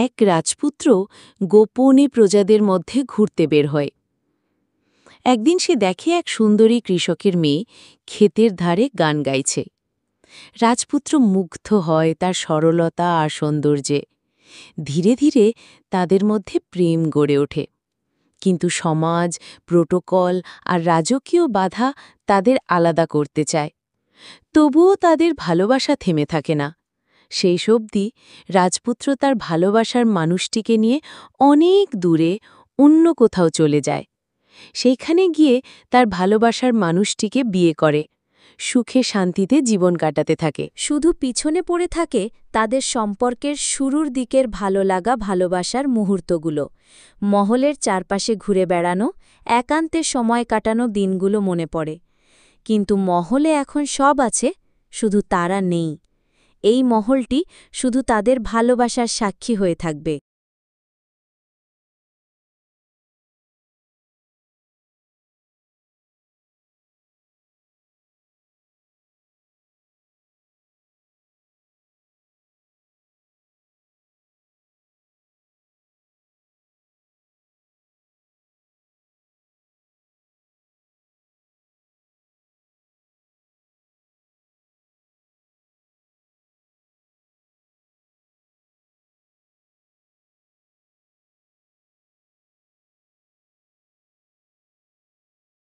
এক রাজপুত্র গোপনে প্রজাদের মধ্যে ঘুরতে বের হয়। একদিন সে দেখে এক সুন্দরী কৃষকের মেয়ে ক্ষেতের ধারে গান গাইছে। রাজপুত্র মুগ্ধ হয় তার সরলতা আর সৌন্দর্যে। ধীরে ধীরে তাদের মধ্যে প্রেম গড়ে ওঠে। কিন্তু সমাজ, প্রোটোকল আর রাজকীয় বাধা তাদের আলাদা করতে চায়। তবুও তাদের ভালোবাসা থেমে থাকে না। সেই অবধি রাজপুত্র তার ভালোবাসার মানুষটিকে নিয়ে অনেক দূরে অন্য কোথাও চলে যায়। সেইখানে গিয়ে তার ভালোবাসার মানুষটিকে বিয়ে করে, সুখে শান্তিতে জীবন কাটাতে থাকে। শুধু পিছনে পড়ে থাকে তাদের সম্পর্কের শুরুর দিকের ভালো লাগা, ভালোবাসার মুহূর্তগুলো, মহলের চারপাশে ঘুরে বেড়ানো, একান্তে সময় কাটানো দিনগুলো মনে পড়ে। কিন্তু মহলে এখন সব আছে, শুধু তারা নেই। এই মহলটি শুধু তাদের ভালোবাসার সাক্ষী হয়ে থাকবে।